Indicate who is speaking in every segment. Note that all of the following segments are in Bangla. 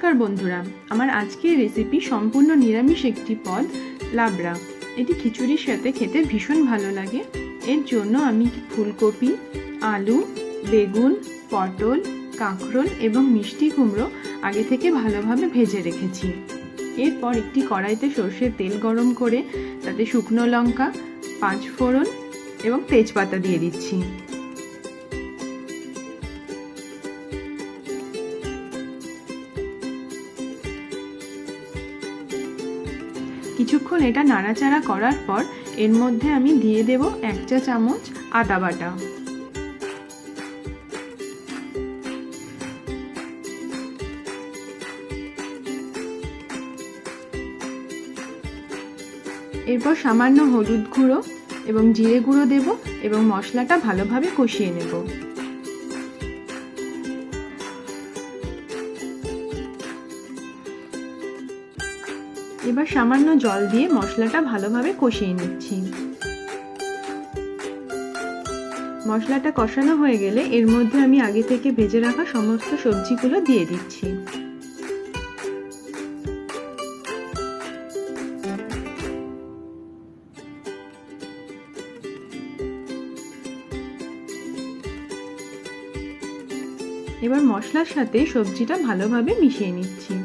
Speaker 1: নমস্কার বন্ধুরা, আমার আজকের রেসিপি সম্পূর্ণ নিরামিষ একটি পদ লাবড়া। এটি খিচুড়ির সাথে খেতে ভীষণ ভালো লাগে। এর জন্য আমি ফুলকপি, আলু, বেগুন, পটল, কাঁকরোল এবং মিষ্টি কুমড়ো আগে থেকে ভালোভাবে ভেজে রেখেছি। এরপর একটি কড়াইতে সর্ষের তেল গরম করে তাতে শুকনো লঙ্কা, 5 ফোড়ন এবং তেজপাতা দিয়ে দিচ্ছি। কিছুক্ষণ এটা নাড়াচাড়া করার পর এর মধ্যে আমি দিয়ে দেব 1 চা চামচ আদা বাটা। এরপর সামান্য হলুদ গুঁড়ো এবং জিরে গুঁড়ো দেব এবং মশলাটা ভালোভাবে কষিয়ে নেব। এবার সামান্য জল দিয়ে মশলাটা ভালোভাবে কষিয়ে নিচ্ছি। মশলাটা কষানো হয়ে গেলে এর মধ্যে আমি আগে থেকে ভেজে রাখা সমস্ত সবজিগুলো দিয়ে দিচ্ছি। এবার মশলার সাথে সবজিটা ভালোভাবে মিশিয়ে নিচ্ছি।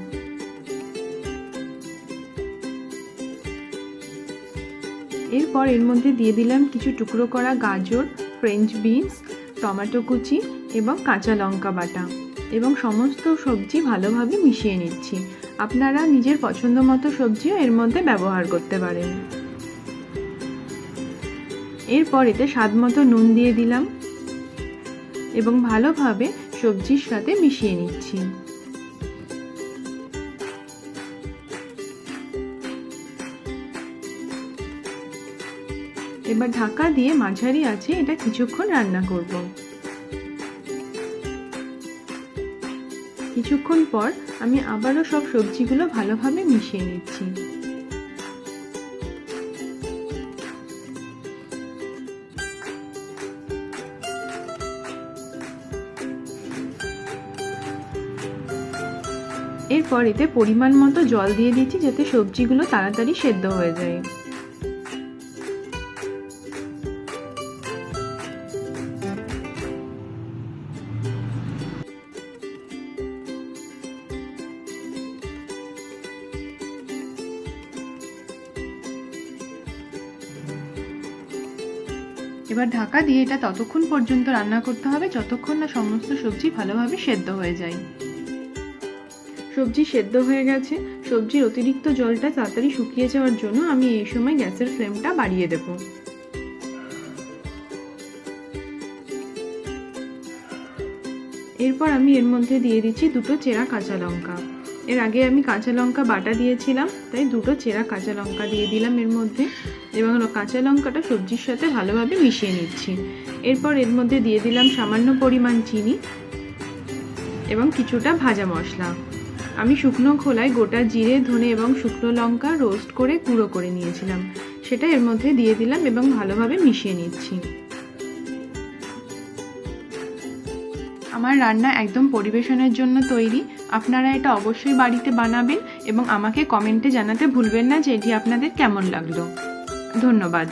Speaker 1: এরপর এর মধ্যে দিয়ে দিলাম কিছু টুকরো করা গাজর, ফ্রেঞ্চ বিনস, টমেটো কুচি এবং কাঁচা লঙ্কা বাটা এবং সমস্ত সবজি ভালোভাবে মিশিয়ে নিচ্ছি। আপনারা নিজের পছন্দ মতো সবজিও এর মধ্যে ব্যবহার করতে পারেন। এরপর এতে স্বাদ মতো নুন দিয়ে দিলাম এবং ভালোভাবে সবজির সাথে মিশিয়ে নিচ্ছি। এবার ঢাকা দিয়ে মাঝারি আঁচে এটা কিছুক্ষণ রান্না করব। কিছুক্ষণ পর আমি আবারও সব সবজিগুলো ভালোভাবে মিশিয়ে নিচ্ছি। এরপর এতে পরিমাণ মতো জল দিয়ে দিচ্ছি যাতে সবজিগুলো তাড়াতাড়ি সেদ্ধ হয়ে যায়। এবার ঢাকা দিয়ে এটা ততক্ষণ পর্যন্ত রান্না করতে হবে যতক্ষণ না সমস্ত সবজি ভালোভাবে সেদ্ধ হয়ে যায়। সবজি সেদ্ধ হয়ে গেছে। সবজির অতিরিক্ত জলটা তাড়াতাড়ি শুকিয়ে যাওয়ার জন্য আমি এই সময় গ্যাসের ফ্লেমটা বাড়িয়ে দেব। এরপর আমি এর মধ্যে দিয়ে দিচ্ছি 2 চেরা কাঁচা লঙ্কা। এর আগে আমি কাঁচা লঙ্কা বাটা দিয়েছিলাম, তাই 2 চেরা কাঁচা লঙ্কা দিয়ে দিলাম এর মধ্যে এবং কাঁচা লঙ্কাটা সবজির সাথে ভালোভাবে মিশিয়ে নিচ্ছি। এরপর এর মধ্যে দিয়ে দিলাম সামান্য পরিমাণ চিনি এবং কিছুটা ভাজা মশলা। আমি শুকনো খোলায় গোটা জিরে, ধনে এবং শুকনো লঙ্কা রোস্ট করে গুঁড়ো করে নিয়েছিলাম, সেটা এর মধ্যে দিয়ে দিলাম এবং ভালোভাবে মিশিয়ে নিচ্ছি। আমার রান্না একদম পরিবেশনের জন্য তৈরি। আপনারা এটা অবশ্যই বাড়িতে বানাবেন এবং আমাকে কমেন্টে জানাতে ভুলবেন না যে এটি আপনাদের কেমন লাগলো। ধন্যবাদ।